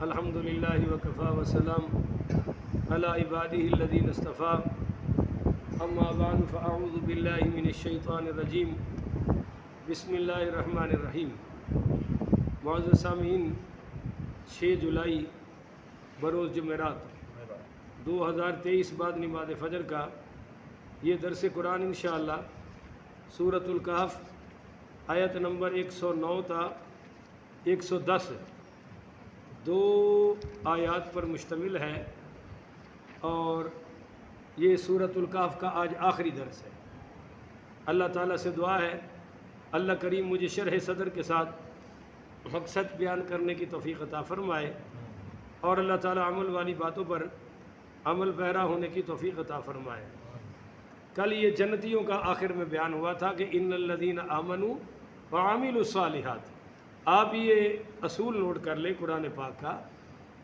الحمد للہ وکفا وسلام علی عبادہ الذین اصطفیٰ اما بعد فاعوذ باللہ من الشیطان الرجیم بسم اللہ الرحمن الرحیم۔ معزز سامعین، 6 جولائی بروز جمعرات 2023 بعد نماز فجر کا یہ درس قرآن انشاءاللہ سورۃ الکہف آیت نمبر 109 تا 110 2 آیات پر مشتمل ہے، اور یہ سورۃ الکہف کا آج آخری درس ہے۔ اللہ تعالیٰ سے دعا ہے اللہ کریم مجھے شرح صدر کے ساتھ مقصد بیان کرنے کی توفیق عطا فرمائے، اور اللہ تعالیٰ عمل والی باتوں پر عمل پیرا ہونے کی توفیق عطا فرمائے۔ کل یہ جنتیوں کا آخر میں بیان ہوا تھا کہ ان الذین آمنوا وعملوا الصالحات۔ آپ یہ اصول نوٹ کر لیں قرآن پاک کا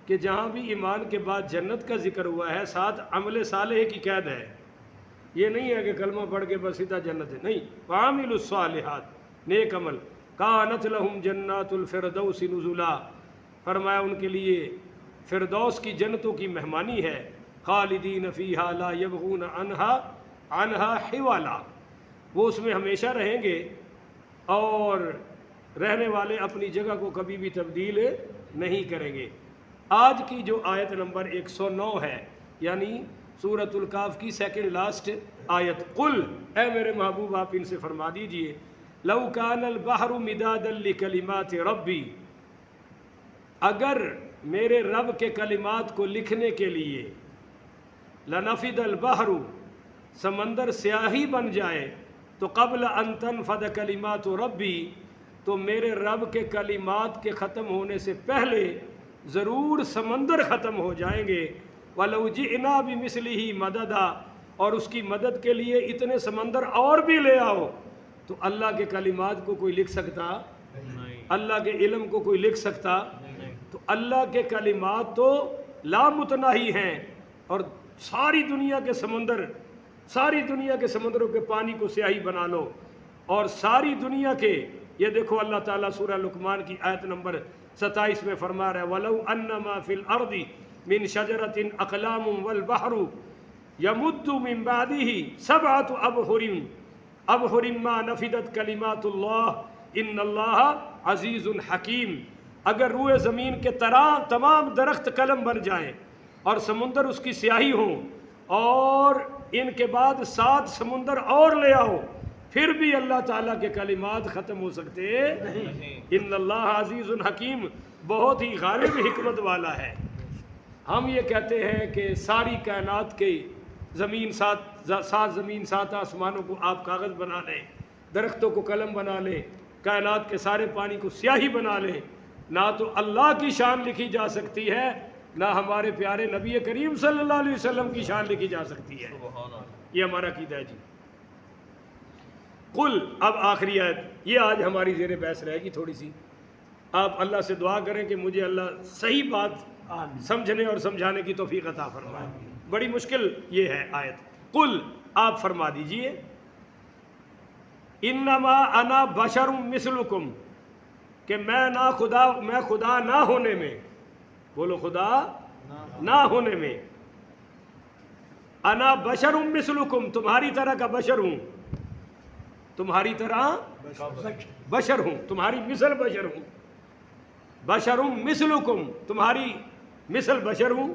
کہ جہاں بھی ایمان کے بعد جنت کا ذکر ہوا ہے، ساتھ عمل صالح کی قید ہے۔ یہ نہیں ہے کہ کلمہ پڑھ کے بس سیدھا جنت ہے، نہیں، وعملوا الصالحات، نیک عمل۔ کانت لہم جنات الفردوس نزلا، فرمایا ان کے لیے فردوس کی جنتوں کی مہمانی ہے۔ خالدین فیہا لا یبغون عنہا حوالا، وہ اس میں ہمیشہ رہیں گے اور رہنے والے اپنی جگہ کو کبھی بھی تبدیل نہیں کریں گے۔ آج کی جو آیت نمبر 109 ہے، یعنی سورۃ الکہف کی سیکنڈ لاسٹ آیت، قل، اے میرے محبوب آپ ان سے فرما دیجئے، لو کان البحر مدادا لکلمات ربی، اگر میرے رب کے کلمات کو لکھنے کے لیے، لنفد البحر، سمندر سیاہی بن جائے، تو قبل ان تنفد کلمات ربی، تو میرے رب کے کلمات کے ختم ہونے سے پہلے ضرور سمندر ختم ہو جائیں گے۔ وَلَوْ جِئْنَا بِمِثْلِهِ مَدَدًا، اور اس کی مدد کے لیے اتنے سمندر اور بھی لے آؤ۔ تو اللہ کے کلمات کو کوئی لکھ سکتا؟ اللہ کے علم کو کوئی لکھ سکتا؟ تو اللہ کے کلمات تو لامتناہی ہیں، اور ساری دنیا کے سمندروں کے پانی کو سیاہی بنا لو، اور ساری دنیا کے، یہ دیکھو اللہ تعالیٰ سورہ لقمان کی آیت نمبر 27 میں فرما رہا ہے، وَلَوْ أَنَّمَا فِي الْأَرْضِ مِنْ شَجَرَةٍ أَقْلَامٌ وَالْبَحْرُ يَمُدُّ مِنْ بَعْدِهِ سَبْعَةُ أَبْحُرٍ مَا نَفِدَتْ كَلِمَاتُ اللَّهِ إِنَّ اللَّهَ عَزِيزٌ حَكِيمٌ۔ اگر روئے زمین کے تمام درخت قلم بن جائیں اور سمندر اس کی سیاہی ہوں، اور ان کے بعد 7 سمندر اور لے آؤ، پھر بھی اللہ تعالیٰ کے کلمات ختم ہو سکتے نہیں۔ ان اللہ عزیز حکیم، بہت ہی غالب حکمت والا ہے۔ ہم یہ کہتے ہیں کہ ساری کائنات کے زمین 7 آسمانوں کو آپ کاغذ بنا لیں، درختوں کو قلم بنا لیں، کائنات کے سارے پانی کو سیاہی بنا لیں، نہ تو اللہ کی شان لکھی جا سکتی ہے، نہ ہمارے پیارے نبی کریم صلی اللہ علیہ وسلم کی شان لکھی جا سکتی ہے۔ یہ ہمارا عقیدہ ہے جی۔ قل، اب آخری آیت، یہ آج ہماری زیر بحث رہے گی تھوڑی سی۔ آپ اللہ سے دعا کریں کہ مجھے اللہ صحیح بات سمجھنے اور سمجھانے کی توفیق عطا فرمائے۔ بڑی مشکل یہ ہے آیت۔ قل، آپ فرما دیجئے، انما انا بشر مثلکم، کہ میں خدا نہ ہونے میں، بولو خدا نہ ہونے میں، انا بشر مثلکم، تمہاری طرح کا بشر ہوں، تمہاری طرح بشر ہوں، تمہاری مثل بشر ہوں، بشر مثلکم، تمہاری مثل بشر ہوں۔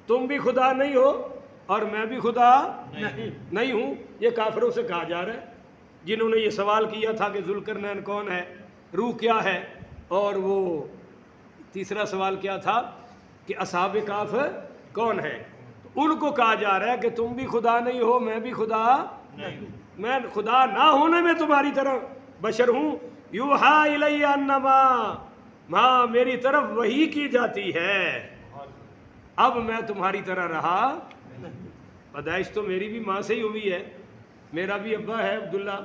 تم بھی خدا نہیں ہو اور میں بھی خدا نہیں ہوں۔ یہ کافروں سے کہا جا رہا ہے جنہوں نے یہ سوال کیا تھا کہ ذوالقرنین کون ہے، روح کیا ہے، اور وہ تیسرا سوال کیا تھا کہ اصحاب کہف کون ہے۔ تو ان کو کہا جا رہا ہے کہ تم بھی خدا نہیں ہو، میں بھی خدا نہیں ہوں، میں خدا نہ ہونے میں تمہاری طرح بشر ہوں۔ یوحا الی انما، ماں میری طرف وحی کی جاتی ہے، اب میں تمہاری طرح رہا۔ پیدائش تو میری بھی ماں سے ہی ہوئی ہے، میرا بھی ابا ہے عبداللہ،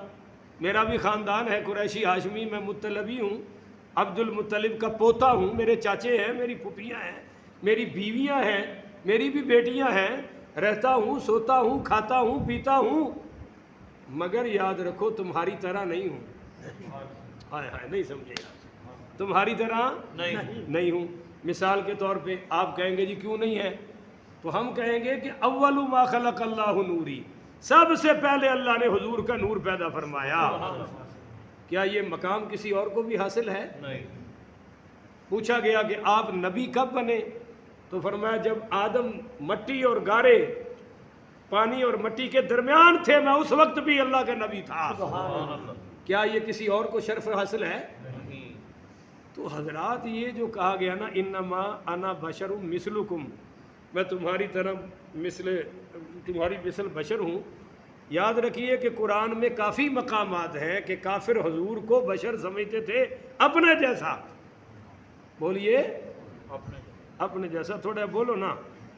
میرا بھی خاندان ہے قریشی ہاشمی، میں مطلبی ہوں، عبد المطلب کا پوتا ہوں، میرے چاچے ہیں، میری پھوپھیاں ہیں، میری بیویاں ہیں، میری بھی بیٹیاں ہیں، رہتا ہوں، سوتا ہوں، کھاتا ہوں، پیتا ہوں، مگر یاد رکھو تمہاری طرح نہیں ہوں۔ ہائے ہائے، نہیں سمجھے، تمہاری طرح نہیں ہوں۔ مثال کے طور پہ آپ کہیں گے جی کیوں نہیں ہے، تو ہم کہیں گے کہ اول ما خلق اللہ نوری، سب سے پہلے اللہ نے حضور کا نور پیدا فرمایا۔ کیا یہ مقام کسی اور کو بھی حاصل ہے؟ نہیں۔ پوچھا گیا کہ آپ نبی کب بنے، تو فرمایا جب آدم مٹی اور گارے، پانی اور مٹی کے درمیان تھے، میں اس وقت بھی اللہ کا نبی تھا۔ کیا یہ کسی اور کو شرف حاصل ہے؟ تو حضرات یہ جو کہا گیا نا انما انا بشر مثلکم، میں تمہاری مثل بشر ہوں، یاد رکھیے کہ قرآن میں کافی مقامات ہیں کہ کافر حضور کو بشر سمجھتے تھے اپنے جیسا۔ بولیے اپنے جیسا، تھوڑا بولو نا،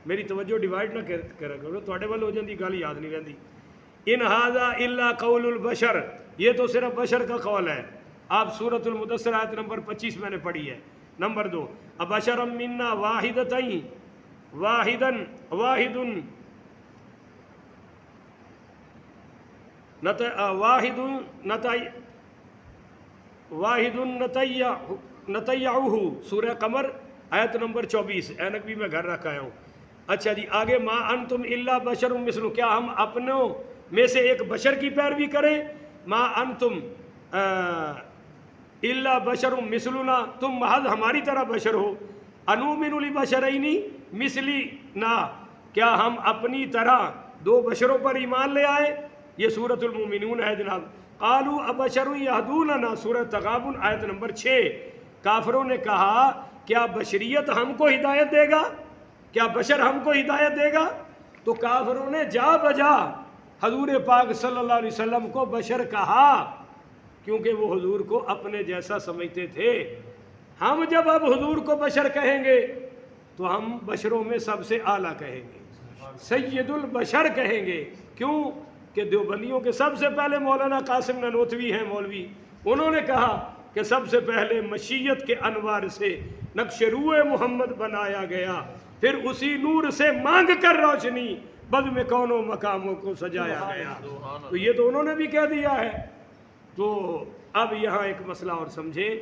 میری توجہ ڈیوائڈ نہ کرا کرو، تھوڑے وال ہو جاندی گل یاد نہیں رہندی۔ ان ھذا الا قول البشر، یہ تو صرف بشر کا قول ہے۔ آپ سورۃ المدثر آیت نمبر 25 میں نے پڑھی ہے۔ نمبر 2 ابشر منا واحدتین واحد نتیعہ، سورہ قمر آیت نمبر 24، اینک بھی میں گھر رکھ آیا ہوں۔ اچھا جی آگے ما انتم الا بشر مثل، کیا ہم اپنوں میں سے ایک بشر کی پیروی کریں؟ ما انتم الا بشر مثلنا، تم محض ہماری طرح بشر ہو۔ انؤمن لبشرین مثلنا، کیا ہم اپنی طرح دو بشروں پر ایمان لے آئے؟ یہ سورۃ المومنون ہے جناب۔ قالوا ابشر یہدوننا، سورۃ تغابن آیت نمبر 6۔ کافروں نے کہا کیا بشریت ہم کو ہدایت دے گا، کیا بشر ہم کو ہدایت دے گا؟ تو کافروں نے جا بجا حضور پاک صلی اللہ علیہ وسلم کو بشر کہا، کیونکہ وہ حضور کو اپنے جیسا سمجھتے تھے۔ ہم جب اب حضور کو بشر کہیں گے تو ہم بشروں میں سب سے اعلیٰ کہیں گے، سید البشر کہیں گے۔ کیوں کہ دیوبندیوں کے سب سے پہلے مولانا قاسم نانوتوی ہیں مولوی، انہوں نے کہا کہ سب سے پہلے مشیت کے انوار سے نقش روح محمد بنایا گیا، پھر اسی نور سے مانگ کر روشنی بد میں کونوں مقاموں کو سجایا گیا۔ تو یہ تو انہوں نے بھی کہہ دیا ہے۔ تو اب یہاں ایک مسئلہ اور سمجھیں،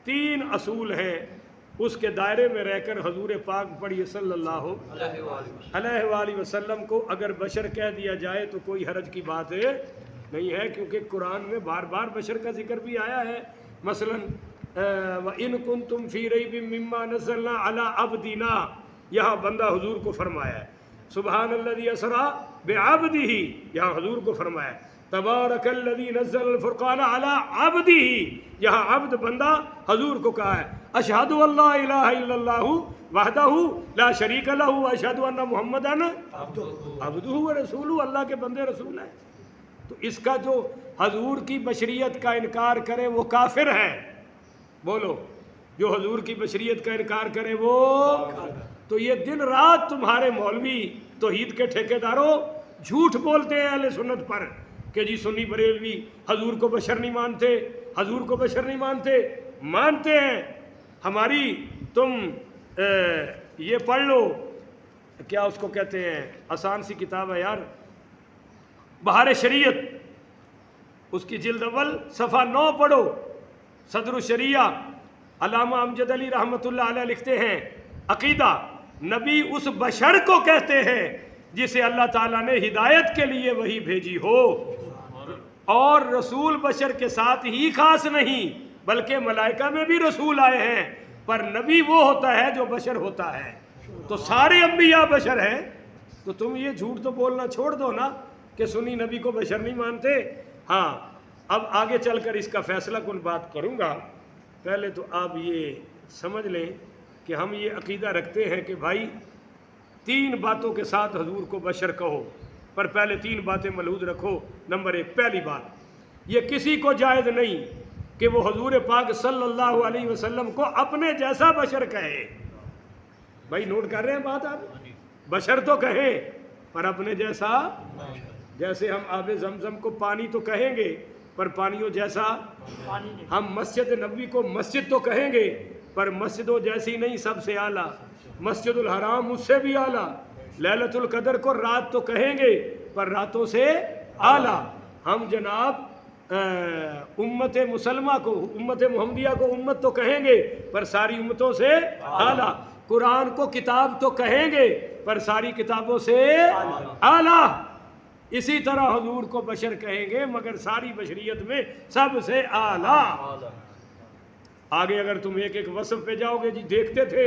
3 اصول ہیں، اس کے دائرے میں رہ کر حضور پاک پڑھیے صلی اللہ علیہ وآلہ وسلم کو اگر بشر کہہ دیا جائے تو کوئی حرج کی بات نہیں ہے، کیونکہ قرآن میں بار بار بشر کا ذکر بھی آیا ہے۔ مثلا وَإِن كُنتُمْ فِي رَيْبٍ مِّمَّا نَزَّلْنَا عَلَىٰ عَبْدِنَا، یہاں بندہ حضور کو فرمایا ہے۔ سبحان الذی اسریٰ بعبدہ، یہاں حضور کو فرمایا ہے۔ تبارک الذی نزل الفرقان علی عبدہ، یہاں عبد بندہ حضور کو کہا ہے۔ اشہد ان لا الہ الا اللہ وحدہ لا شریک لہ واشہد ان محمدا عبدہ ورسولہ، اللہ کے بندے رسول ہیں۔ تو اس کا جو حضور کی بشریت کا انکار کرے وہ کافر ہے، بولو، جو حضور کی بشریت کا انکار کرے وہ۔ تو یہ دن رات تمہارے مولوی توحید کے ٹھیکیداروں جھوٹ بولتے ہیں اہل سنت پر کہ جی سنی بریلوی حضور کو بشر نہیں مانتے، حضور کو بشر نہیں مانتے، مانتے ہیں۔ ہماری تم یہ پڑھ لو، کیا اس کو کہتے ہیں، آسان سی کتاب ہے یار، بہار شریعت، اس کی جلد اول صفحہ 9 پڑھو، صدر الشریعہ علامہ امجد علی رحمۃ اللہ علیہ لکھتے ہیں، عقیدہ نبی اس بشر کو کہتے ہیں جسے اللہ تعالیٰ نے ہدایت کے لیے وہی بھیجی ہو، اور رسول بشر کے ساتھ ہی خاص نہیں بلکہ ملائکہ میں بھی رسول آئے ہیں، پر نبی وہ ہوتا ہے جو بشر ہوتا ہے۔ تو سارے انبیاء بشر ہیں، تو تم یہ جھوٹ تو بولنا چھوڑ دو نا کہ سنی نبی کو بشر نہیں مانتے۔ ہاں اب آگے چل کر اس کا فیصلہ کن بات کروں گا، پہلے تو آپ یہ سمجھ لیں کہ ہم یہ عقیدہ رکھتے ہیں کہ بھائی 3 باتوں کے ساتھ حضور کو بشر کہو، پر پہلے 3 باتیں ملحوظ رکھو۔ نمبر 1، پہلی بات، یہ کسی کو جائز نہیں کہ وہ حضور پاک صلی اللہ علیہ وسلم کو اپنے جیسا بشر کہے۔ بھائی نوٹ کر رہے ہیں بات آپ؟ بشر تو کہیں پر اپنے جیسا، جیسے ہم آب زمزم کو پانی تو کہیں گے پر پانیوں جیسا، ہم مسجد نبوی کو مسجد تو کہیں گے پر مسجدوں جیسی نہیں، سب سے اعلیٰ، مسجد الحرام اس سے بھی اعلیٰ، لیلۃ القدر کو رات تو کہیں گے پر راتوں سے اعلیٰ۔ ہم جناب امت مسلمہ کو، امت محمدیہ کو امت تو کہیں گے پر ساری امتوں سے اعلیٰ، قرآن کو کتاب تو کہیں گے پر ساری کتابوں سے اعلیٰ، اسی طرح حضور کو بشر کہیں گے مگر ساری بشریت میں سب سے اعلیٰ۔ آگے اگر تم ایک ایک وصف پہ جاؤ گے، جی دیکھتے تھے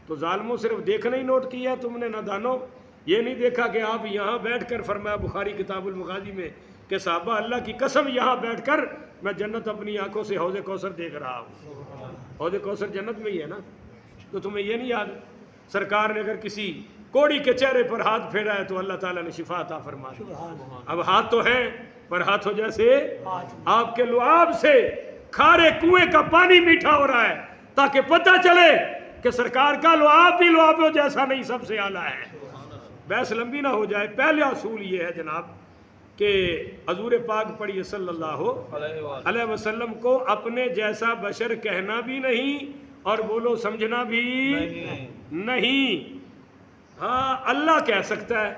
تو ظالموں صرف دیکھنا ہی نوٹ کیا تم نے، نادانو یہ نہیں دیکھا کہ آپ یہاں بیٹھ کر، فرمایا بخاری کتاب المغازی میں کہ صحابہ اللہ کی قسم یہاں بیٹھ کر میں جنت اپنی آنکھوں سے حوض کوثر دیکھ رہا ہوں۔ حوض کوثر جنت میں ہی ہے نا، تو تمہیں یہ نہیں یاد؟ سرکار نے اگر کسی کوڑی کے چہرے پر ہاتھ پھیرا ہے تو اللہ تعالیٰ نے شفا عطا فرما دی۔ اب ہاتھ تو ہیں پر ہاتھوں جیسے آپ کے لعاب سے کھارے کنویں کا پانی میٹھا ہو رہا ہے تاکہ پتہ چلے کہ سرکار کا لعاب بھی لعابوں جیسا نہیں، سب سے اعلیٰ ہے۔ بحث لمبی نہ ہو جائے، پہلا اصول یہ ہے جناب کہ حضور پاک پڑھیے صلی اللہ علیہ وسلم کو اپنے جیسا بشر کہنا بھی نہیں اور بولو سمجھنا بھی نہیں۔ ہاں اللہ کہہ سکتا ہے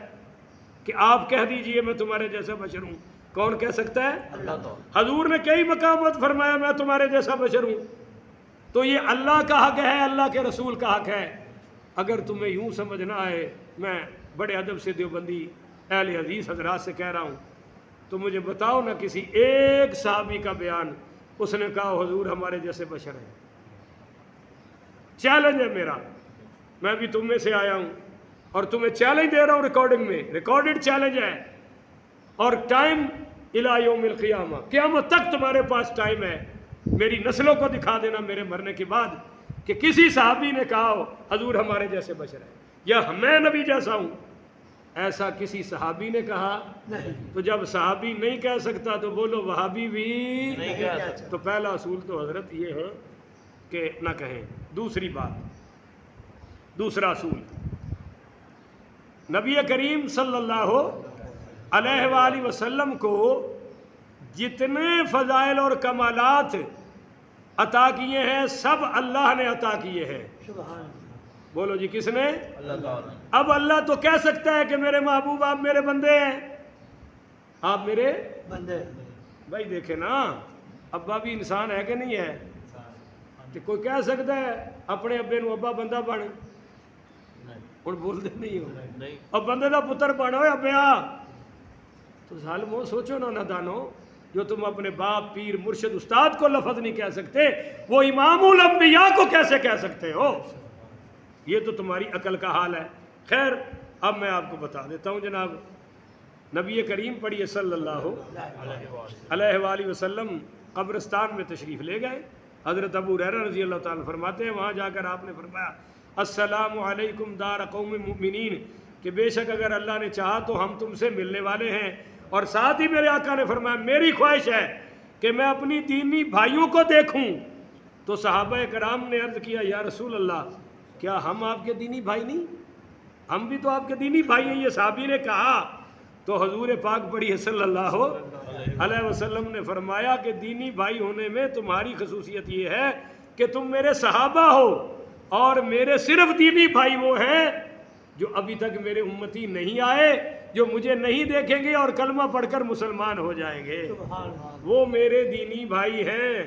کہ آپ کہہ دیجئے میں تمہارے جیسا بشر ہوں، کون کہہ سکتا ہے؟ اللہ۔ حضور نے کئی مقامات فرمایا میں تمہارے جیسا بشر ہوں، تو یہ اللہ کا حق ہے، اللہ کے رسول کا حق ہے۔ اگر تمہیں یوں سمجھنا آئے، میں بڑے ادب سے دیوبندی اہل حدیث حضرات سے کہہ رہا ہوں، تو مجھے بتاؤ نا کسی ایک صحابی کا بیان اس نے کہا حضور ہمارے جیسے بشر ہیں۔ چیلنج ہے میرا، میں بھی تم میں سے آیا ہوں اور تمہیں چیلنج دے رہا ہوں، ریکارڈنگ میں ریکارڈڈ چیلنج ہے، اور ٹائم الی یوم القیامہ، قیامت تک تمہارے پاس ٹائم ہے۔ میری نسلوں کو دکھا دینا میرے مرنے کے بعد کہ کسی صحابی نے کہا ہو حضور ہمارے جیسے بشر ہیں یا میں نبی جیسا ہوں، ایسا کسی صحابی نے کہا نہیں۔ تو جب صحابی نہیں کہہ سکتا تو بولو وہابی بھی نہیں کہہ سکتا۔ تو پہلا اصول تو حضرت یہ ہے کہ نہ کہیں۔ دوسری بات، دوسرا اصول، نبی کریم صلی اللہ علیہ وآلہ وسلم کو جتنے فضائل اور کمالات عطا کیے ہیں سب اللہ نے عطا کیے ہیں۔ بولو جی کس نے؟ اللہ۔ اب اللہ تو کہہ سکتا ہے کہ میرے محبوب آپ میرے بندے ہیں، آپ میرے بندے۔ بھائی دیکھیں نا، ابا بھی انسان ہے کہ نہیں ہے؟ تو کوئی کہہ سکتا ہے اپنے ابے نو ابا بندہ بن، اور بولتے نہیں ہو اب بندے دا پتر بنو ابیا، تو ظالمو سوچو نا نادانو، جو تم اپنے باپ پیر مرشد استاد کو لفظ نہیں کہہ سکتے وہ امام الانبیاء کو کیسے کہہ سکتے ہو؟ یہ تو تمہاری عقل کا حال ہے۔ خیر اب میں آپ کو بتا دیتا ہوں جناب، نبی کریم پڑھیے صلی اللہ علیہ وآلہ وسلم قبرستان میں تشریف لے گئے۔ حضرت ابو ہریرہ رضی اللہ تعالیٰ فرماتے ہیں وہاں جا کر آپ نے فرمایا السلام علیکم دار قوم مؤمنین، کہ بے شک اگر اللہ نے چاہا تو ہم تم سے ملنے والے ہیں، اور ساتھ ہی میرے آقا نے فرمایا میری خواہش ہے کہ میں اپنی دینی بھائیوں کو دیکھوں۔ تو صحابہ کرام نے عرض کیا یا رسول اللہ کیا ہم آپ کے دینی بھائی نہیں؟ ہم بھی تو آپ کے دینی بھائی ہیں، یہ صحابی نے کہا۔ تو حضور پاک پڑھیے صلی اللہ علیہ وسلم نے فرمایا کہ دینی بھائی ہونے میں تمہاری خصوصیت یہ ہے کہ تم میرے صحابہ ہو، اور میرے صرف دینی بھائی وہ ہیں جو ابھی تک میرے امتی نہیں آئے، جو مجھے نہیں دیکھیں گے اور کلمہ پڑھ کر مسلمان ہو جائیں گے، وہ میرے دینی بھائی ہیں۔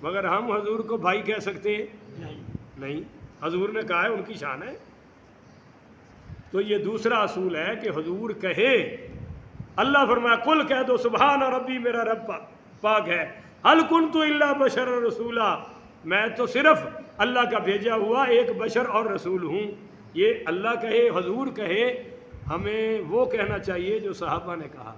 مگر ہم حضور کو بھائی کہہ سکتے نہیں، حضور نے کہا ہے ان کی شان ہے۔ تو یہ دوسرا اصول ہے کہ حضور کہے، اللہ فرمایا قل کہہ دو سبحان ربی، میرا رب پاک ہے، ہل کنت الا بشر رسولا، میں تو صرف اللہ کا بھیجا ہوا ایک بشر اور رسول ہوں۔ یہ اللہ کہے، حضور کہے، ہمیں وہ کہنا چاہیے جو صحابہ نے کہا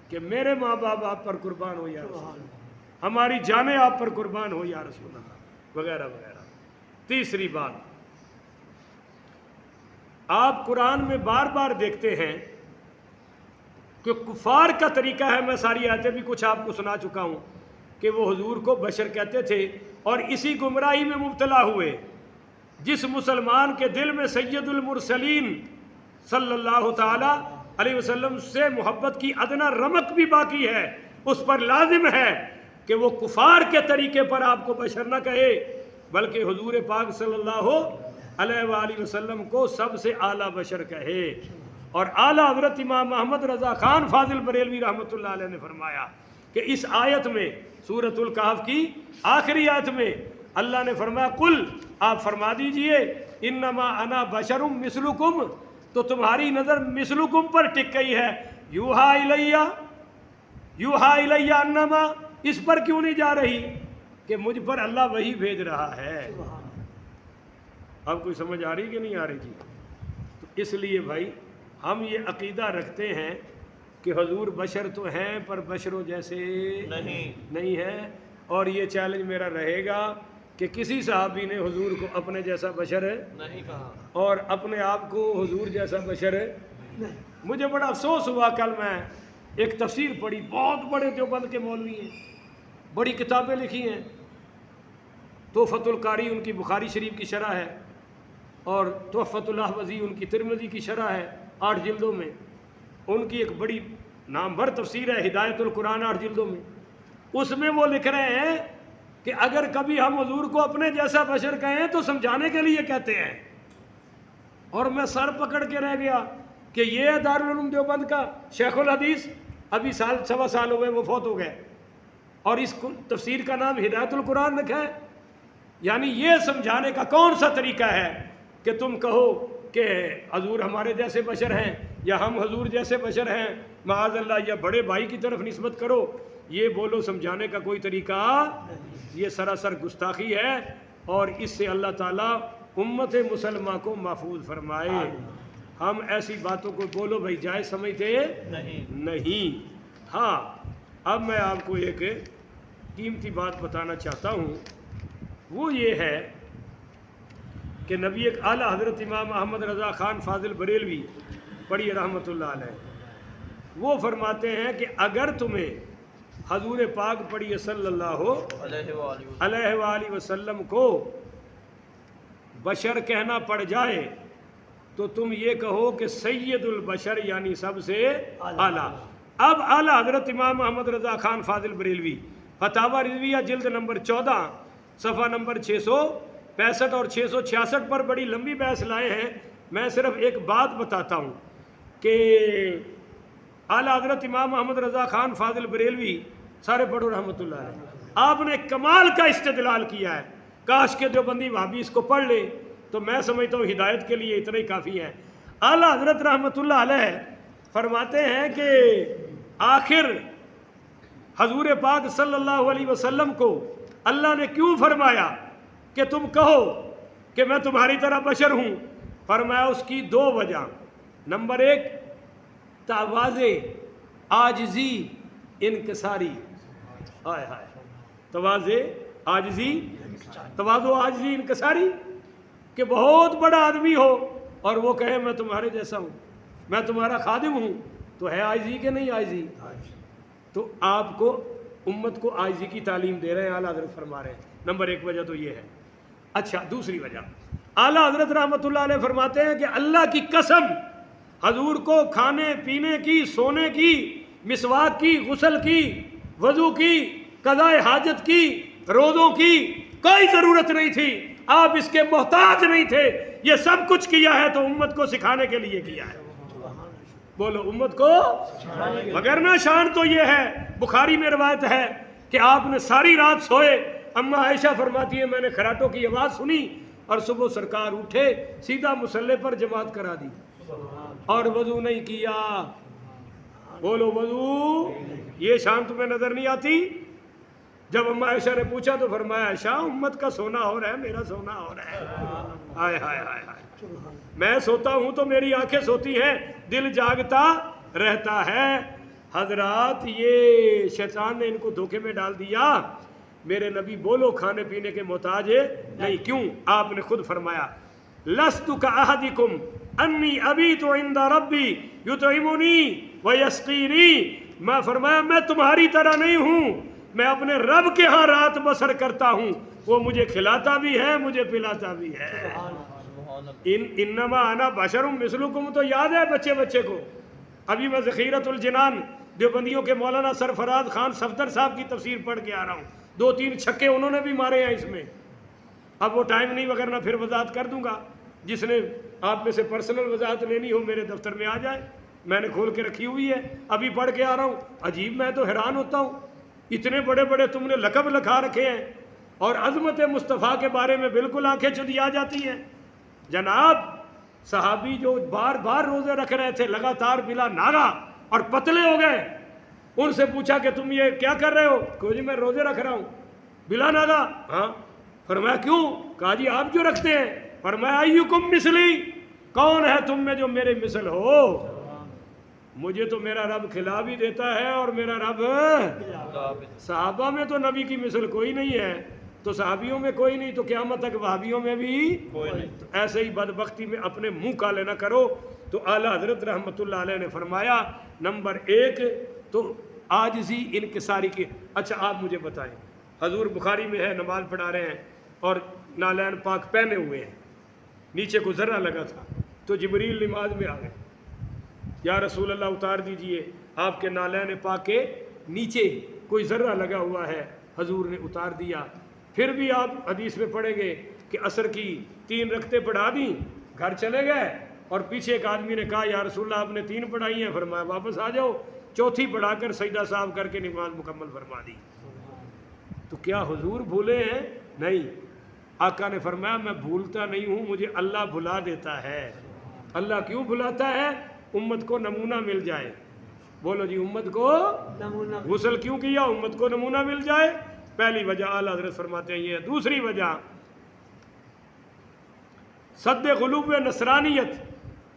کہ میرے ماں باپ آپ پر قربان ہو یا رسول اللہ، ہماری جانیں آپ پر قربان ہو یا رسول اللہ، وغیرہ وغیرہ۔ تیسری بات، آپ قرآن میں بار بار دیکھتے ہیں کہ کفار کا طریقہ ہے، میں ساری آیتیں بھی کچھ آپ کو سنا چکا ہوں، کہ وہ حضور کو بشر کہتے تھے اور اسی گمراہی میں مبتلا ہوئے۔ جس مسلمان کے دل میں سید المرسلین صلی اللہ تعالی علیہ وسلم سے محبت کی ادنا رمق بھی باقی ہے، اس پر لازم ہے کہ وہ کفار کے طریقے پر آپ کو بشر نہ کہے، بلکہ حضور پاک صلی اللہ علیہ وآلہ وسلم کو سب سے اعلیٰ بشر کہے۔ اور اعلیٰ حضرت امام محمد رضا خان فاضل بریلوی رحمۃ اللہ علیہ نے فرمایا کہ اس آیت میں سورۃ الکہف کی آخری آیت میں اللہ نے فرمایا قل آپ فرما دیجئے انما انا بشر مثلکم، تو تمہاری نظر مثلکم پر ٹک گئی ہے، یوحا الیہ انما، اس پر کیوں نہیں جا رہی کہ مجھ پر اللہ وہی بھیج رہا ہے۔ اب کوئی سمجھ آ رہی کہ نہیں آ رہی جی؟ تو اس لیے بھائی ہم یہ عقیدہ رکھتے ہیں کہ حضور بشر تو ہیں پر بشروں جیسے نہیں ہیں، اور یہ چیلنج میرا رہے گا کہ کسی صحابی نے حضور کو اپنے جیسا بشر نہیں کہا اور اپنے آپ کو حضور جیسا بشر نہیں۔ مجھے بڑا افسوس ہوا، کل میں ایک تفسیر پڑھی، بہت بڑے دیوبند کے مولوی ہیں، بڑی کتابیں لکھی ہیں، تحفۃ القاری ان کی بخاری شریف کی شرح ہے، اور تحفۃ الاحوذی ان کی ترمذی کی شرح ہے 8 جلدوں میں، ان کی ایک بڑی نامور تفسیر ہے ہدایت القرآن 8 جلدوں میں، اس میں وہ لکھ رہے ہیں کہ اگر کبھی ہم حضور کو اپنے جیسا بشر کہیں تو سمجھانے کے لیے کہتے ہیں، اور میں سر پکڑ کے رہ گیا کہ یہ ہے دارالعلوم دیوبند کا شیخ الحدیث، ابھی سوا سال ہوئے وہ فوت ہو گئے، اور اس تفسیر کا نام ہدایت القرآن رکھا ہے۔ یعنی یہ سمجھانے کا کون سا طریقہ ہے کہ تم کہو کہ حضور ہمارے جیسے بشر ہیں یا ہم حضور جیسے بشر ہیں، معاذ اللہ، یا بڑے بھائی کی طرف نسبت کرو، یہ بولو سمجھانے کا کوئی طریقہ، یہ سراسر گستاخی ہے، اور اس سے اللہ تعالیٰ امت مسلمہ کو محفوظ فرمائے۔ ہم ایسی باتوں کو بولو بھائی جائز سمجھتے نہیں۔ ہاں اب میں آپ کو ایک قیمتی بات بتانا چاہتا ہوں، وہ یہ ہے کہ نبی ایک اعلیٰ حضرت امام احمد رضا خان فاضل بریلوی پڑھیے رحمۃ اللہ علیہ، وہ فرماتے ہیں کہ اگر تمہیں حضور پاک پڑھیے صلی اللہ علیہ وآلہ وسلم کو بشر کہنا پڑ جائے تو تم یہ کہو کہ سید البشر یعنی سب سے اعلیٰ۔ اب اعلیٰ حضرت امام محمد رضا خان فاضل بریلوی فتاوی رضویہ جلد نمبر 14 صفحہ نمبر 665 اور 666 پر بڑی لمبی بحث لائے ہیں۔ میں صرف ایک بات بتاتا ہوں کہ اعلیٰ حضرت امام محمد رضا خان فاضل بریلوی، سارے پڑھو رحمۃ اللہ علیہ، آپ نے کمال کا استدلال کیا ہے، کاش کے دیوبندی وہابی اس کو پڑھ لے، تو میں سمجھتا ہوں ہدایت کے لیے اتنا ہی کافی ہے۔ اعلیٰ حضرت رحمۃ اللہ علیہ فرماتے ہیں کہ آخر حضور پاک صلی اللہ علیہ وسلم کو اللہ نے کیوں فرمایا کہ تم کہو کہ میں تمہاری طرح بشر ہوں؟ فرمایا اس کی 2 وجہ، نمبر 1 تواضع، عاجزی، انکساری، ہائے ہائے، تواضع، عاجزی، تواضع، عاجزی، انکساری، کہ بہت بڑا آدمی ہو اور وہ کہے میں تمہارے جیسا ہوں، میں تمہارا خادم ہوں، تو ہے عاجزی کہ نہیں عاجزی؟ تو آپ کو امت کو عاجزی کی تعلیم دے رہے ہیں، اعلیٰ حضرت فرما رہے ہیں۔ نمبر 1 وجہ تو یہ ہے۔ اچھا، دوسری وجہ اعلیٰ حضرت رحمۃ اللہ علیہ فرماتے ہیں کہ اللہ کی قسم حضور کو کھانے پینے کی، سونے کی، مسواک کی، غسل کی، وضو کی، قضاء حاجت کی، روزوں کی کوئی ضرورت نہیں تھی، آپ اس کے محتاج نہیں تھے، یہ سب کچھ کیا ہے تو امت کو سکھانے کے لیے کیا ہے۔ بولو امت کو، وگرنہ شان تو یہ ہے، بخاری میں روایت ہے کہ آپ نے ساری رات سوئے، اما عائشہ فرماتی ہے میں نے خراٹوں کی آواز سنی اور صبح سرکار اٹھے، سیدھا مصلی پر جماعت کرا دی اور وضو نہیں کیا۔ بولو وضو، یہ شان تمہیں نظر نہیں آتی؟ جب اما عائشہ نے پوچھا تو فرمایا عائشہ امت کا سونا ہو رہا ہے، میرا سونا ہو رہا ہے۔ ہائے ہائے ہائے ہائے، میں سوتا ہوں تو میری آنکھیں سوتی ہیں، دل جاگتا رہتا ہے۔ حضرات یہ شیطان نے ان کو دھوکے میں ڈال دیا۔ میرے نبی بولو کھانے پینے کے محتاج نہیں، کیوں؟ آپ نے خود فرمایا لست کاحدکم انی ابیت عند ربی یطعمنی ویسقینی، میں فرمایا میں تمہاری طرح نہیں ہوں، میں اپنے رب کے ہاں رات بسر کرتا ہوں، وہ مجھے کھلاتا بھی ہے، مجھے پلاتا بھی ہے۔ انما انا بشر مثلکم تو یاد ہے بچے کو؟ ابھی میں ذخیرۃ الجنان دیوبندیوں کے مولانا سرفراز خان صفدر صاحب کی تفسیر پڑھ کے آ رہا ہوں، 2-3 چھکے انہوں نے بھی مارے ہیں اس میں، اب وہ ٹائم نہیں، وغیرہ پھر وضاحت کر دوں گا۔ جس نے آپ میں سے پرسنل وضاحت لینی ہو میرے دفتر میں آ جائے، میں نے کھول کے رکھی ہوئی ہے، ابھی پڑھ کے آ رہا ہوں۔ عجیب، میں تو حیران ہوتا ہوں، اتنے بڑے بڑے تم نے لقب لکھا رکھے ہیں اور عظمت مصطفیٰ کے بارے میں بالکل آنکھیں چدی آ جاتی ہیں۔ جناب صحابی جو بار بار روزے رکھ رہے تھے لگاتار بلا ناغہ اور پتلے ہو گئے، ان سے پوچھا کہ تم یہ کیا کر رہے ہو؟ کہ جی میں روزے رکھ رہا ہوں بلا ناغہ۔ ہاں، فرمایا کیوں؟ کہا جی آپ جو رکھتے ہیں۔ فرمایا ایکم مثلی، کون ہے تم میں جو میرے مثل ہو؟ مجھے تو میرا رب کھلا بھی دیتا ہے اور میرا رب، صحابہ میں تو نبی کی مثل کوئی نہیں ہے، تو صحابیوں میں کوئی نہیں، تو قیامت تک وہابیوں میں بھی کوئی نہیں۔ تو ایسے ہی بدبختی میں اپنے منہ کالے نہ کرو۔ تو اعلیٰ حضرت رحمۃ اللہ علیہ نے فرمایا نمبر 1 تو عاجزی انکساری کی۔ اچھا آپ مجھے بتائیں، حضور بخاری میں ہے نماز پڑھا رہے ہیں اور نالین پاک پہنے ہوئے ہیں، نیچے کو ذرہ لگا تھا، تو جبریل نماز میں آ گئے، یا رسول اللہ اتار دیجئے، آپ کے نالین پاک کے نیچے کوئی ذرہ لگا ہوا ہے، حضور نے اتار دیا۔ پھر بھی آپ حدیث میں پڑھیں گے کہ عصر کی 3 رکعتیں پڑھا دیں، گھر چلے گئے، اور پیچھے ایک آدمی نے کہا یا رسول اللہ آپ نے 3 پڑھائی ہیں، فرمایا واپس آ جاؤ، چوتھی پڑھا کر سجدہ صاحب کر کے نماز مکمل فرما دی۔ تو کیا حضور بھولے ہیں؟ نہیں، آقا نے فرمایا میں بھولتا نہیں ہوں، مجھے اللہ بھلا دیتا ہے۔ اللہ کیوں بھلاتا ہے؟ امت کو نمونہ مل جائے۔ بولو جی، امت کو غسل کیوں کیا؟ امت کو نمونہ مل جائے۔ پہلی وجہ اعلیٰ حضرت فرماتے ہیں یہ ہے۔ دوسری وجہ صد غلوب نصرانیت،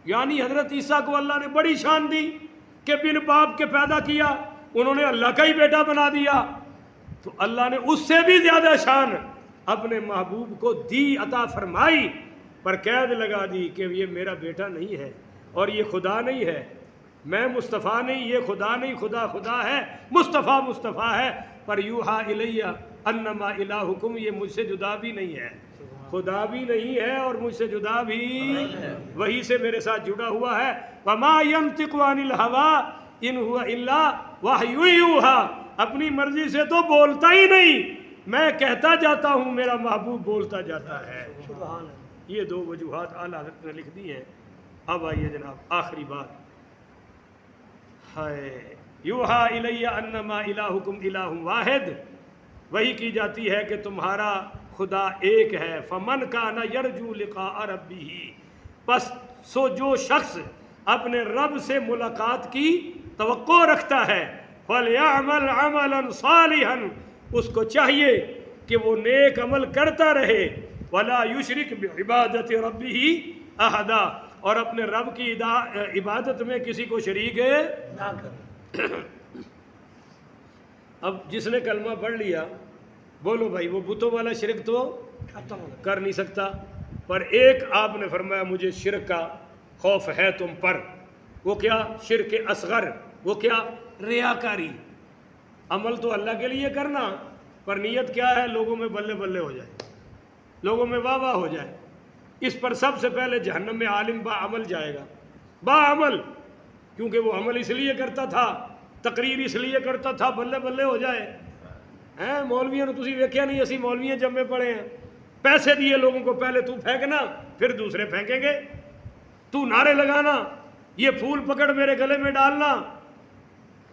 یعنی حضرت عیسیٰ کو اللہ نے بڑی شان دی کہ بن باپ کے پیدا کیا، انہوں نے اللہ کا ہی بیٹا بنا دیا، تو اللہ نے اس سے بھی زیادہ شان اپنے محبوب کو دی، عطا فرمائی، پر قید لگا دی کہ یہ میرا بیٹا نہیں ہے اور یہ خدا نہیں ہے، میں مصطفیٰ نہیں، یہ خدا نہیں، خدا خدا ہے، مصطفیٰ مصطفیٰ ہے، پر یوحا الیہ انما الہکم، یہ مجھ سے جدا بھی نہیں ہے، خدا بھی نہیں ہے اور مجھ سے جدا بھی، وہی سے میرے ساتھ جڑا ہوا ہے۔ وما ینطق عن الہوی ان ہوا الا وحی یوحا، اپنی مرضی سے تو بولتا ہی نہیں، میں کہتا جاتا ہوں، میرا محبوب بولتا جاتا ہے۔ یہ 2 وجوہات اعلیٰ حضرت نے لکھ دی ہیں۔ اب آئیے جناب آخری بات، یوحا الیہ انما الہکم الہ واحد، وہی کی جاتی ہے کہ تمہارا خدا ایک ہے۔ فمن کان یرجو لقاء ربہ، پس سو جو شخص اپنے رب سے ملاقات کی توقع رکھتا ہے، فلیعمل عملا صالحا، اس کو چاہیے کہ وہ نیک عمل کرتا رہے، ولا یشرک بعبادت ربہ احدا، اور اپنے رب کی عبادت میں کسی کو شریک نہ کرے۔ اب جس نے کلمہ پڑھ لیا، بولو بھائی، وہ بتوں والا شرک تو کر نہیں سکتا، پر ایک آپ نے فرمایا مجھے شرک کا خوف ہے تم پر، وہ کیا؟ شرک اصغر، وہ کیا؟ ریاکاری، عمل تو اللہ کے لیے کرنا، پر نیت کیا ہے؟ لوگوں میں بلے بلے ہو جائے، لوگوں میں واہ واہ ہو جائے۔ اس پر سب سے پہلے جہنم میں عالم با عمل جائے گا، با عمل، کیونکہ وہ عمل اس لیے کرتا تھا، تقریر اس لیے کرتا تھا، بلے بلے ہو جائے ہیں۔ مولویوں نے تسی ویکھیا نہیں، اسی مولویاں جمے پڑے ہیں، پیسے دیے لوگوں کو، پہلے تو پھینکنا پھر دوسرے پھینکیں گے، تو نعرے لگانا، یہ پھول پکڑ میرے گلے میں ڈالنا۔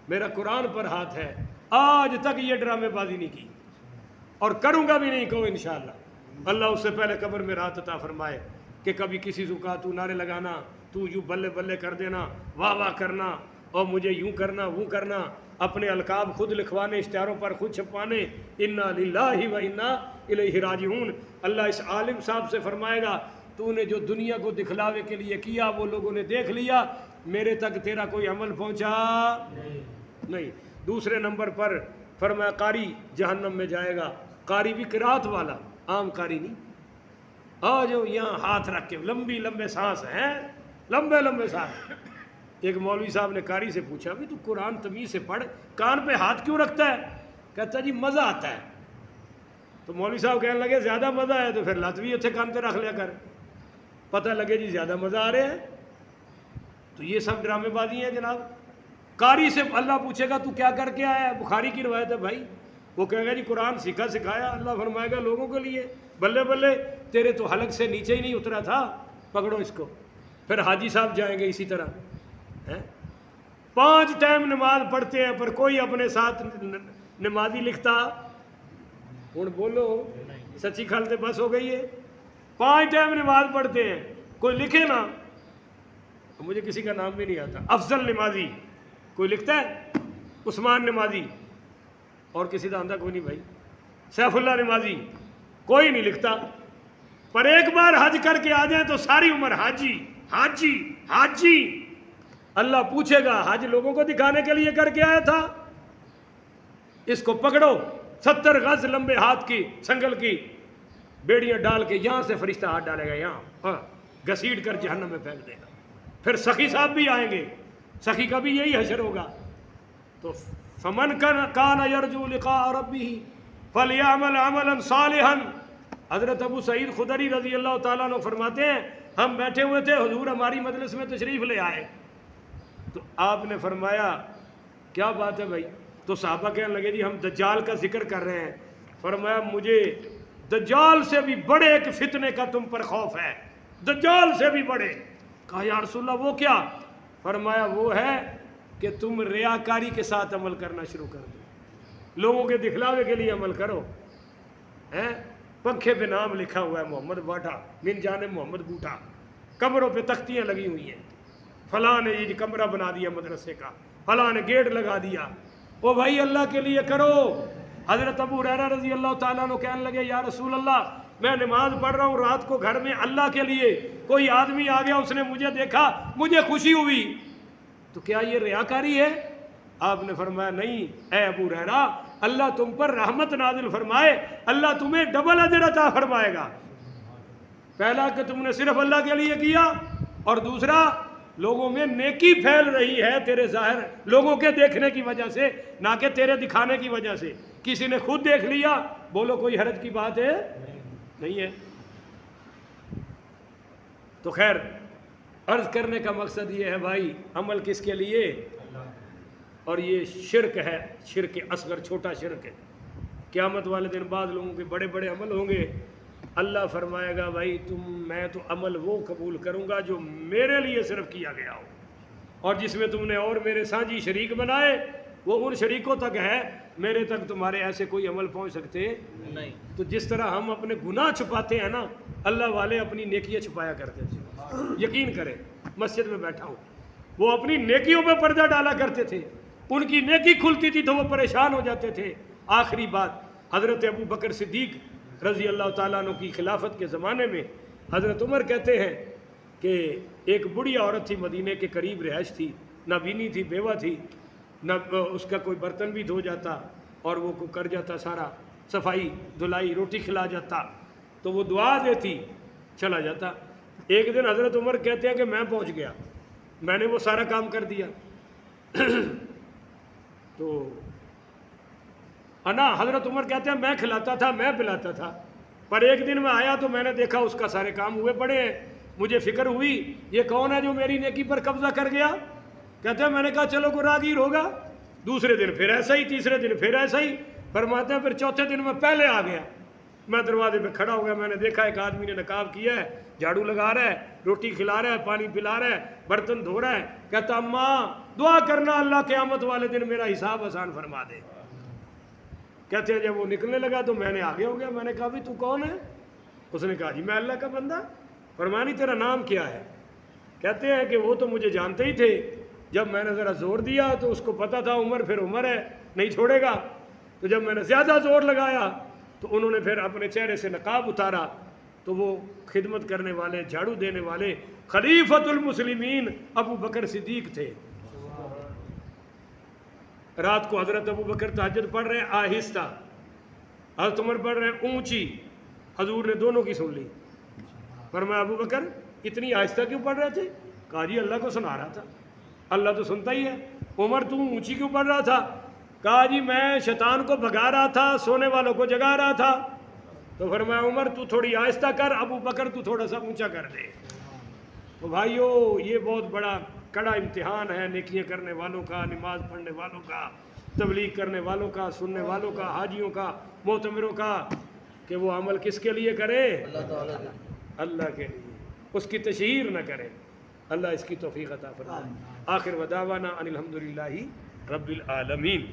میرا قرآن پر ہاتھ ہے، آج تک یہ ڈرامے بازی نہیں کی اور کروں گا بھی نہیں، کہو انشاءاللہ۔ اللہ اس سے پہلے قبر میں راحت عطا فرمائے کہ کبھی کسی سے کہا تو نعرے لگانا، تو یوں بلے بلے کر دینا، واہ واہ کرنا، اور مجھے یوں کرنا وہ کرنا، اپنے القاب خود لکھوانے، اشتہاروں پر خود چھپوانے، انا للہ و انا الیہ راجعون۔ اللہ اس عالم صاحب سے فرمائے گا تو نے جو دنیا کو دکھلاوے کے لیے کیا وہ لوگوں نے دیکھ لیا، میرے تک تیرا کوئی عمل پہنچا نہیں۔ دوسرے نمبر پر فرمایا قاری جہنم میں جائے گا، قاری بھی قرات والا، عام قاری نہیں، آ جو یہاں ہاتھ رکھ کے لمبی لمبے سانس ہیں، لمبے لمبے سانس۔ ایک مولوی صاحب نے قاری سے پوچھا بھی تو قرآن تمیز سے پڑھ، کان پہ ہاتھ کیوں رکھتا ہے؟ کہتا جی مزہ آتا ہے۔ تو مولوی صاحب کہنے لگے زیادہ مزہ ہے تو پھر لت بھی اتنے کان پہ رکھ لیا کر، پتہ لگے جی زیادہ مزہ آ رہے ہیں۔ تو یہ سب ڈرامے بازی ہیں جناب۔ قاری سے اللہ پوچھے گا تو کیا کر کے آیا ہے؟ بخاری کی روایت ہے بھائی، وہ کہے گا جی قرآن سیکھا سکھایا۔ اللہ فرمائے گا لوگوں کے لیے، بلے بلے تیرے تو حلق سے نیچے ہی نہیں اترا تھا، پکڑو اس کو. پھر حاجی صاحب جائیں گے اسی طرح. 5 ٹائم نماز پڑھتے ہیں پر کوئی اپنے ساتھ نمازی لکھتا. ہوں بولو سچی کھالتے بس ہو گئی ہے. 5 ٹائم نماز پڑھتے ہیں کوئی لکھے نا. مجھے کسی کا نام بھی نہیں آتا. افضل نمازی کوئی لکھتا ہے؟ عثمان نمازی اور کسی کا آندہ کوئی نہیں بھائی. سیف اللہ نمازی کوئی نہیں لکھتا. پر ایک بار حج کر کے آ جائیں تو ساری عمر حاجی حاجی حاجی. اللہ پوچھے گا حج لوگوں کو دکھانے کے لیے کر کے آیا تھا؟ اس کو پکڑو 70 گز لمبے ہاتھ کی سنگل کی بیڑیاں ڈال کے یہاں سے فرشتہ ہاتھ ڈالے گا یہاں گھسیٹ کر جہنم میں پھینک دے گا. پھر سخی صاحب بھی آئیں گے. سخی کا بھی یہی حشر ہوگا. تو فمن کان یرجو لقاء ربہ فلیعمل عملا صالحا. حضرت ابو سعید خدری رضی اللہ تعالیٰ عنہ فرماتے ہیں ہم بیٹھے ہوئے تھے حضور ہماری مجلس میں تشریف لے آئے تو آپ نے فرمایا کیا بات ہے بھائی؟ تو صحابہ کہنے لگے جی ہم دجال کا ذکر کر رہے ہیں. فرمایا مجھے دجال سے بھی بڑے ایک فتنے کا تم پر خوف ہے. دجال سے بھی بڑے. کہا یا رسول اللہ وہ کیا؟ فرمایا وہ ہے کہ تم ریاکاری کے ساتھ عمل کرنا شروع کر دو. لوگوں کے دکھلاوے کے لیے عمل کرو. پنکھے پہ نام لکھا ہوا ہے محمد باٹا من جانب محمد بوٹا. کمروں پہ تختیاں لگی ہوئی ہیں. فلاں نے یہ کمرہ بنا دیا مدرسے کا. فلاں نے گیٹ لگا دیا. او بھائی اللہ کے لیے کرو. حضرت ابو ہریرہ رضی اللہ تعالیٰ عنہ کہنے لگے یا رسول اللہ میں نماز پڑھ رہا ہوں رات کو گھر میں اللہ کے لیے. کوئی آدمی آ گیا اس نے مجھے دیکھا مجھے خوشی ہوئی تو کیا یہ ریاکاری ہے؟ آپ نے فرمایا نہیں اے ابو ہریرہ اللہ تم پر رحمت نازل فرمائے. اللہ تمہیں ڈبل اجر عطا فرمائے گا. پہلا کہ تم نے صرف اللہ کے لیے کیا اور دوسرا لوگوں میں نیکی پھیل رہی ہے تیرے ظاہر لوگوں کے دیکھنے کی وجہ سے نہ کہ تیرے دکھانے کی وجہ سے. کسی نے خود دیکھ لیا بولو کوئی حرج کی بات ہے نہیں ہے. تو خیر عرض کرنے کا مقصد یہ ہے بھائی عمل کس کے لیے؟ اور یہ شرک ہے. شرک اصغر چھوٹا شرک ہے. قیامت والے دن بعد لوگوں کے بڑے بڑے عمل ہوں گے. اللہ فرمائے گا بھائی میں تو عمل وہ قبول کروں گا جو میرے لیے صرف کیا گیا ہو اور جس میں تم نے اور میرے سانجی شریک بنائے وہ ان شریکوں تک ہے میرے تک تمہارے ایسے کوئی عمل پہنچ سکتے نہیں. تو جس طرح ہم اپنے گناہ چھپاتے ہیں نا اللہ والے اپنی نیکیاں چھپایا کرتے تھے. یقین کریں مسجد میں بیٹھا ہوں وہ اپنی نیکیوں پہ پردہ ڈالا کرتے تھے. ان کی نیکی کھلتی تھی تو وہ پریشان ہو جاتے تھے. آخری بات حضرت ابو بکر صدیق رضی اللہ تعالیٰ عنہ کی خلافت کے زمانے میں حضرت عمر کہتے ہیں کہ ایک بڑی عورت تھی مدینے کے قریب رہائش تھی نابینی تھی بیوہ تھی نہ اس کا کوئی برتن بھی دھو جاتا اور وہ کر جاتا سارا صفائی دھلائی روٹی کھلا جاتا تو وہ دعا دیتی چلا جاتا. ایک دن حضرت عمر کہتے ہیں کہ میں پہنچ گیا میں نے وہ سارا کام کر دیا تو انا حضرت عمر کہتے ہیں میں کھلاتا تھا میں پلاتا تھا پر ایک دن میں آیا تو میں نے دیکھا اس کا سارے کام ہوئے پڑے ہیں. مجھے فکر ہوئی یہ کون ہے جو میری نیکی پر قبضہ کر گیا. کہتے ہیں میں نے کہا چلو کوئی راگیر ہوگا. دوسرے دن پھر ایسا ہی تیسرے دن پھر ایسا ہی. فرماتے ہیں پھر چوتھے دن میں پہلے آ گیا. میں دروازے پہ کھڑا ہو گیا میں نے دیکھا ایک آدمی نے نقاب کیا ہے جھاڑو لگا رہا ہے روٹی کھلا رہا ہے پانی پلا رہا ہے برتن دھو رہا ہے. کہتا اماں دعا کرنا اللہ قیامت والے دن میرا حساب آسان فرما دے. کہتے ہیں جب وہ نکلنے لگا تو میں نے آگے ہو گیا. میں نے کہا بھی تو کون ہے؟ اس نے کہا جی میں اللہ کا بندہ. فرمانی تیرا نام کیا ہے؟ کہتے ہیں کہ وہ تو مجھے جانتے ہی تھے. جب میں نے ذرا زور دیا تو اس کو پتا تھا عمر پھر عمر ہے نہیں چھوڑے گا. تو جب میں نے زیادہ زور لگایا تو انہوں نے پھر اپنے چہرے سے نقاب اتارا تو وہ خدمت کرنے والے جھاڑو دینے والے خلیفۃ المسلمین ابو بکر صدیق تھے. رات کو حضرت ابو بکر تہجد پڑھ رہے ہیں آہستہ حضرت عمر پڑھ رہے ہیں اونچی. حضور نے دونوں کی سن لی. فرمایا ابو بکر اتنی آہستہ کیوں پڑھ رہے تھے؟ کہا جی اللہ کو سنا رہا تھا. اللہ تو سنتا ہی ہے. عمر تو اونچی کیوں پڑھ رہا تھا؟ کہا جی میں شیطان کو بھگا رہا تھا سونے والوں کو جگا رہا تھا. تو فرمایا عمر تو تھوڑی آہستہ کر ابو بکر تو تھوڑا سا اونچا کر دے. تو بھائیو یہ بہت بڑا کڑا امتحان ہے نیکیاں کرنے والوں کا نماز پڑھنے والوں کا تبلیغ کرنے والوں کا سننے والوں کا حاجیوں کا معتمروں کا کہ وہ عمل کس کے لیے کرے؟ اللہ کے لیے. اس کی تشہیر نہ کریں. اللہ اس کی توفیق عطا فرمائے. آخر ودعوانا ان الحمدللہ رب العالمین.